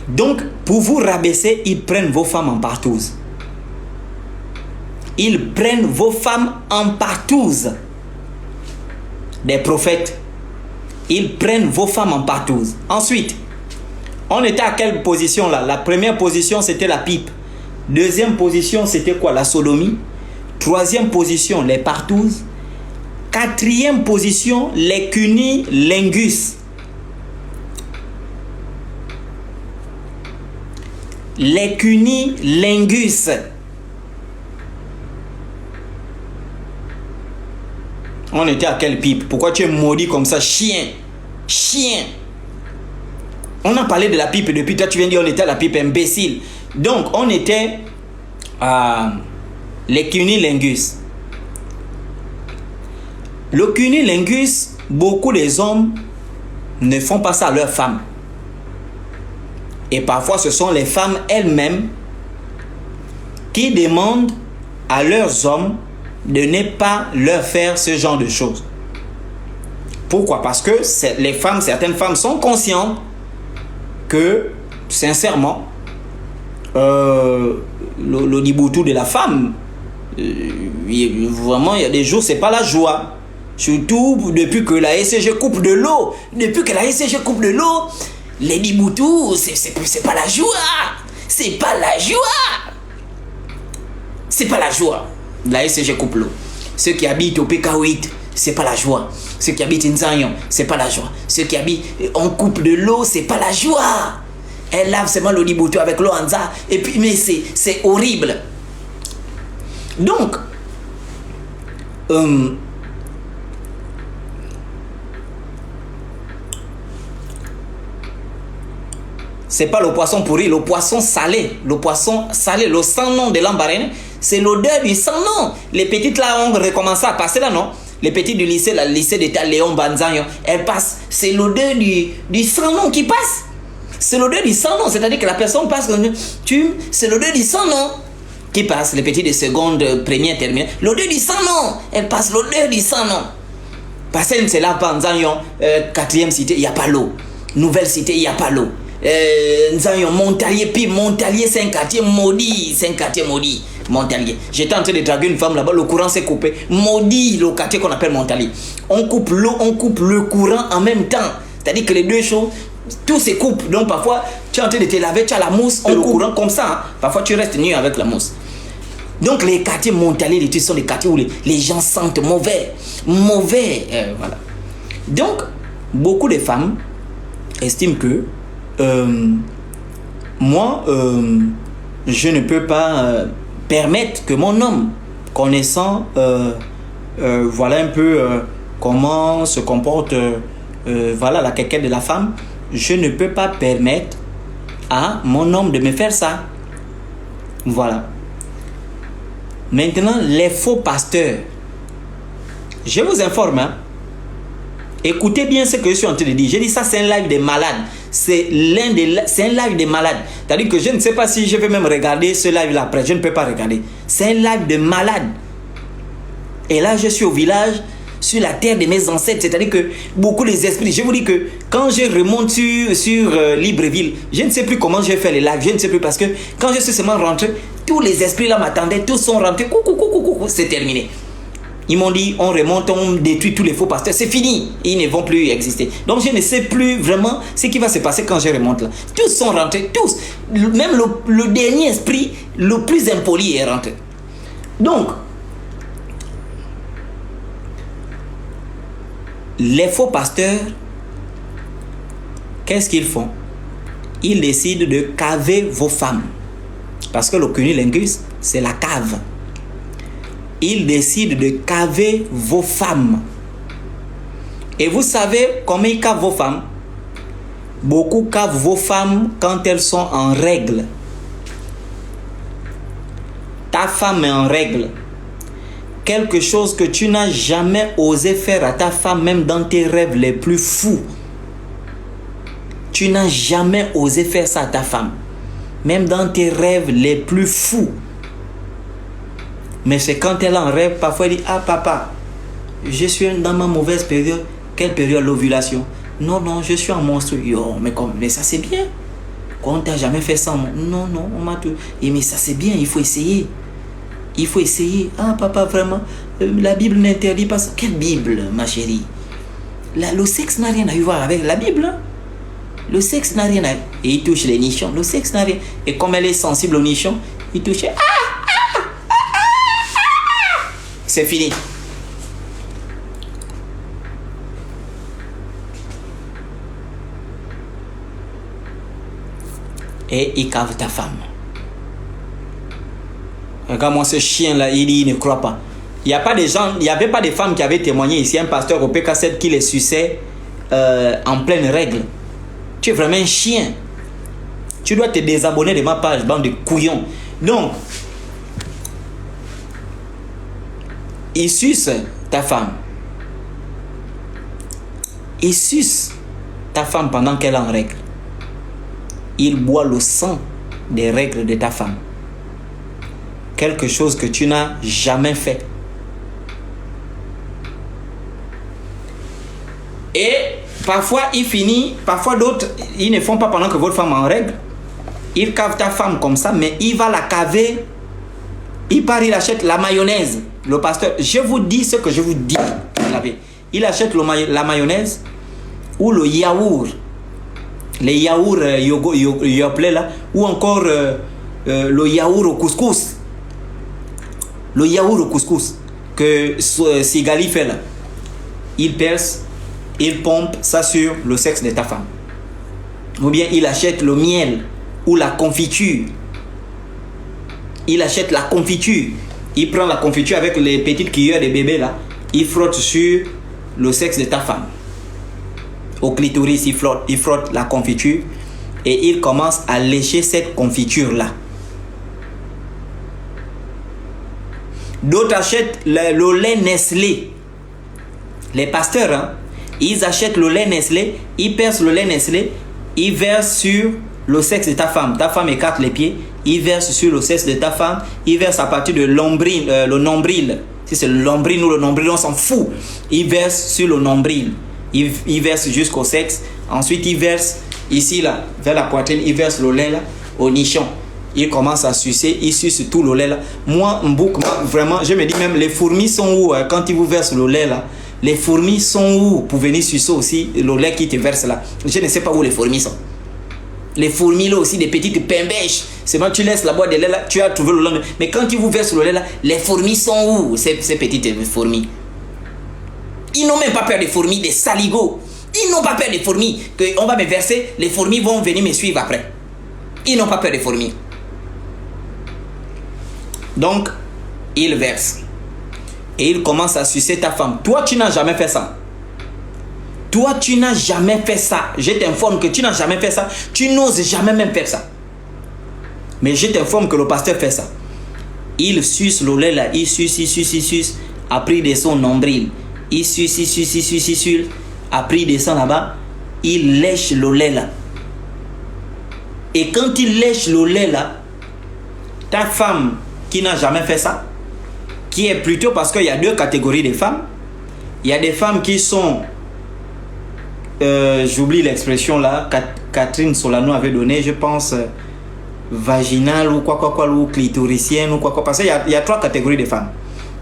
Donc, pour vous rabaisser, ils prennent vos femmes en partouze. Ils prennent vos femmes en partouze. Des prophètes. Ils prennent vos femmes en partouze. Ensuite, on était à quelle position là? La première position, c'était la pipe. Deuxième position, c'était quoi? La sodomie. Troisième position, les partouzes. Quatrième position, les cunilingus. Les cunilingus. On était à quelle pipe? Pourquoi tu es maudit comme ça? Chien. Chien. On a parlé de la pipe depuis. Toi, tu viens de dire on était à la pipe, imbécile. Donc, on était à les cunilingus. Le cunilingus, beaucoup des hommes ne font pas ça à leurs femmes. Et parfois, ce sont les femmes elles-mêmes qui demandent à leurs hommes de ne pas leur faire ce genre de choses. Pourquoi? Parce que les femmes, certaines femmes sont conscientes que, sincèrement, le diboutou de la femme, vraiment, il y a des jours, c'est pas la joie. Surtout depuis que la SCG coupe de l'eau. Depuis que la SCG coupe de l'eau, les diboutou, c'est pas la joie. C'est pas la joie. C'est pas la joie. La SCG coupe l'eau. Ceux qui habitent au PK8, c'est pas la joie. Ceux qui habitent Nzanyon, c'est pas la joie. Ceux qui habitent en coupe de l'eau, c'est pas la joie. Elle lave seulement le diboutou avec l'eau Anza. Et puis, mais c'est horrible. Donc, c'est pas le poisson pourri, le poisson salé. Le poisson salé, le sang-nom de l'ambarène, c'est l'odeur du sang-nom. Les petites là ont recommencé à passer là, non? Les petites du lycée, le lycée d'État Léon Banzanyo, elles passent. C'est l'odeur du sang-nom qui passe. C'est l'odeur du sang-nom, c'est-à-dire que la personne passe, c'est l'odeur du sang-nom qui passe. Les petites de seconde, première, terminale. L'odeur du sang-nom, elle passe l'odeur du sang-nom. Parce que c'est là, Banzanyo, quatrième cité, il n'y a pas l'eau. Nouvelle cité, il n'y a pas l'eau. Nzanyon, Montalier, puis Montalier, c'est un quartier maudit. C'est un quartier maudit. Montalier. J'étais en train de draguer une femme là-bas, le courant s'est coupé. Maudit, le quartier qu'on appelle Montalier. On coupe l'eau, on coupe le courant en même temps. C'est-à-dire que les deux choses, tout se coupe. Donc parfois, tu es en train de te laver, tu as la mousse, on coupe le courant comme ça. Hein. Parfois, tu restes nu avec la mousse. Donc les quartiers Montalier, ce sont les quartiers où les gens sentent mauvais. Mauvais. Voilà. Donc, beaucoup de femmes estiment que moi, je ne peux pas permettre que mon homme, connaissant voilà un peu comment se comporte voilà la quéquette de la femme, je ne peux pas permettre à mon homme de me faire ça. Voilà. Maintenant, les faux pasteurs, je vous informe, hein. Écoutez bien ce que je suis en train de dire. Je dis ça, c'est un live des malades. C'est un live des malades. C'est-à-dire que je ne sais pas si je vais même regarder ce live-là après. Je ne peux pas regarder. C'est un live de malades. Et là, je suis au village, sur la terre de mes ancêtres. C'est-à-dire que beaucoup des esprits. Je vous dis que quand je remonte sur Libreville, je ne sais plus comment je vais faire les lives. Je ne sais plus parce que quand je suis seulement rentré, tous les esprits là m'attendaient. Tous sont rentrés. Coucou, coucou, coucou. C'est terminé. Ils m'ont dit, on remonte, on détruit tous les faux pasteurs. C'est fini. Ils ne vont plus exister. Donc, je ne sais plus vraiment ce qui va se passer quand je remonte là. Tous sont rentrés. Tous. Même le dernier esprit, le plus impoli est rentré. Donc, les faux pasteurs, qu'est-ce qu'ils font? Ils décident de caver vos femmes. Parce que le cunilingus, c'est la cave. Ils décident de caver vos femmes. Et vous savez comment ils cavent vos femmes? Beaucoup cavent vos femmes quand elles sont en règle. Ta femme est en règle. Quelque chose que tu n'as jamais osé faire à ta femme, même dans tes rêves les plus fous. Tu n'as jamais osé faire ça à ta femme. Même dans tes rêves les plus fous. Mais c'est quand elle en rêve, parfois elle dit, ah papa, je suis dans ma mauvaise période. Quelle période? L'ovulation. Non, non, je suis en monstrueux. Oh, mais ça c'est bien. Quoi, on t'a jamais fait ça? Non, non, on m'a tout. Et mais ça c'est bien, il faut essayer. Il faut essayer. Ah papa, vraiment, la Bible n'interdit pas ça. Quelle Bible, ma chérie? Le sexe n'a rien à voir avec la Bible. Hein? Le sexe n'a rien à... Et il touche les nichons. Le sexe n'a rien... Et comme elle est sensible aux nichons, il touche... C'est fini. Et il cave ta femme. Regarde-moi ce chien-là, il ne croit pas. Il n'y a pas de gens, il n'y avait pas de femmes qui avaient témoigné ici, un pasteur au PK7 qui les suçait en pleine règle. Tu es vraiment un chien. Tu dois te désabonner de ma page, bande de couillons. Donc, il suce ta femme. Il suce ta femme pendant qu'elle est en règle. Il boit le sang des règles de ta femme. Quelque chose que tu n'as jamais fait. Et parfois, il finit, parfois d'autres, ils ne font pas pendant que votre femme est en règle. Il cave ta femme comme ça, mais il va la caver. Il part, il achète la mayonnaise. Le pasteur, je vous dis ce que je vous dis. Il achète la mayonnaise ou le yaourt. Les yaourts yoplait là, ou encore le yaourt au couscous. Le yaourt au couscous que Sigali fait là. Il perce, il pompe ça sur le sexe de ta femme. Ou bien il achète le miel ou la confiture. Il achète la confiture. Il prend la confiture avec les petites cuillères de bébé là. Il frotte sur le sexe de ta femme. Au clitoris, il frotte la confiture et il commence à lécher cette confiture là. D'autres achètent le lait Nestlé. Les pasteurs, hein, ils achètent le lait Nestlé, ils percent le lait Nestlé, ils versent sur le sexe de ta femme. Ta femme écarte les pieds, ils versent sur le sexe de ta femme, ils versent à partir de le nombril. Si c'est le nombril ou le nombril, on s'en fout. Ils versent sur le nombril. Il verse jusqu'au sexe. Ensuite, il verse ici, là, vers la poitrine. Il verse le lait, là, au nichon. Il commence à sucer. Il suce tout le lait, là. Moi, vraiment, je me dis même, les fourmis sont où hein, quand ils vous versent le lait, là? Les fourmis sont où pour venir sucer aussi le lait qui te verse, là? Je ne sais pas où les fourmis sont. Les fourmis, là aussi, des petites pimbèches. C'est quand tu laisses la boîte de lait, là, tu as trouvé le lait. Mais quand ils vous versent le lait, là, les fourmis sont où, ces petites fourmis? Ils n'ont même pas peur des fourmis, des saligots. Ils n'ont pas peur des fourmis. On va me verser, les fourmis vont venir me suivre après. Ils n'ont pas peur des fourmis. Donc, il verse. Et il commence à sucer ta femme. Toi, tu n'as jamais fait ça. Toi, tu n'as jamais fait ça. Je t'informe que tu n'as jamais fait ça. Tu n'oses jamais même faire ça. Mais je t'informe que le pasteur fait ça. Il suce le lait là. Il suce. Après, il descend son nombril. Il suce. Après, il descend là-bas. Il lèche le lait là. Et quand il lèche le lait là, ta femme qui n'a jamais fait ça, qui est plutôt, parce qu'il y a deux catégories de femmes. Il y a des femmes qui sont, j'oublie l'expression là, Catherine Solano avait donné, je pense, vaginale ou quoi, ou clitoricienne ou quoi. Parce qu'il y a trois catégories de femmes.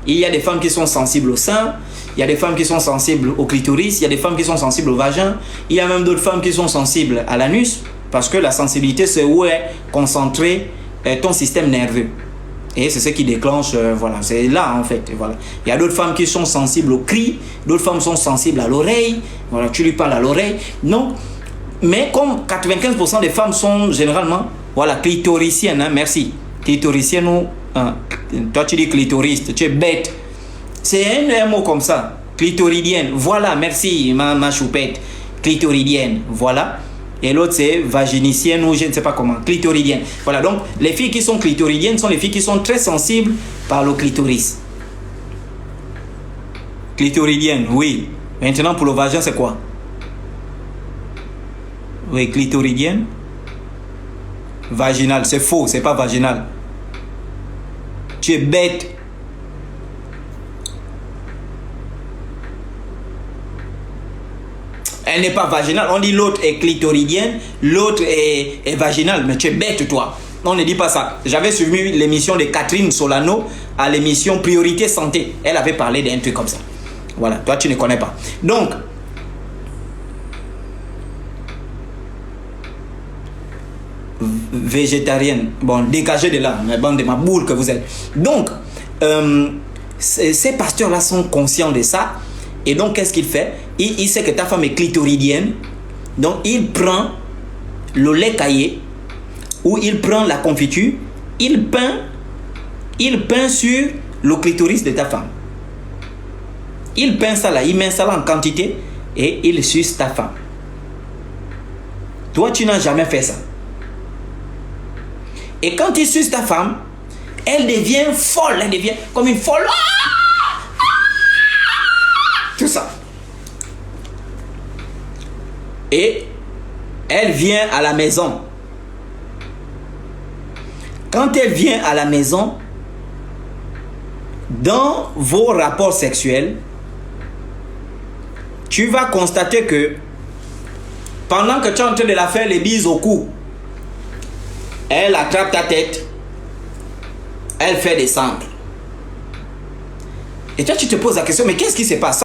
Il y a des femmes qui sont sensibles au sein, il y a des femmes qui sont sensibles au clitoris, il y a des femmes qui sont sensibles au vagin, il y a même d'autres femmes qui sont sensibles à l'anus, parce que la sensibilité, c'est où est concentré ton système nerveux. Et c'est ce qui déclenche, voilà, c'est là en fait, voilà. Il y a d'autres femmes qui sont sensibles au cri, d'autres femmes sont sensibles à l'oreille, voilà, tu lui parles à l'oreille. Non, mais comme 95% des femmes sont généralement, voilà, clitoriciennes, hein, merci. Clitoricienne ou, toi tu dis clitoriste, tu es bête. C'est un mot comme ça, clitoridienne, voilà, merci ma choupette, clitoridienne, voilà. Et l'autre c'est vaginicienne ou je ne sais pas comment, clitoridienne. Voilà, donc les filles qui sont clitoridiennes sont les filles qui sont très sensibles par le clitoris. Clitoridienne, oui. Maintenant pour le vagin c'est quoi? Oui, clitoridienne. Vaginal, c'est faux, c'est pas vaginal. Tu es bête. Elle n'est pas vaginale. On dit l'autre est clitoridienne, l'autre est vaginale. Mais tu es bête, toi. On ne dit pas ça. J'avais suivi l'émission de Catherine Solano à l'émission Priorité Santé. Elle avait parlé d'un truc comme ça. Voilà, toi tu ne connais pas. Donc, végétarienne. Bon, dégagez de là, mais bande de ma boule que vous êtes. Donc, ces pasteurs-là sont conscients de ça. Et donc, qu'est-ce qu'il fait? Il sait que ta femme est clitoridienne. Donc, il prend le lait caillé ou il prend la confiture. Il peint sur le clitoris de ta femme. Il peint ça là, il met ça là en quantité et il suce ta femme. Toi, tu n'as jamais fait ça. Et quand il suce ta femme, elle devient folle, elle devient comme une folle. Tout ça. Et elle vient à la maison. Quand elle vient à la maison, dans vos rapports sexuels, tu vas constater que pendant que tu es en train de la faire les bises au cou, elle attrape ta tête, elle fait descendre. Et toi, tu te poses la question, mais qu'est-ce qui se passe?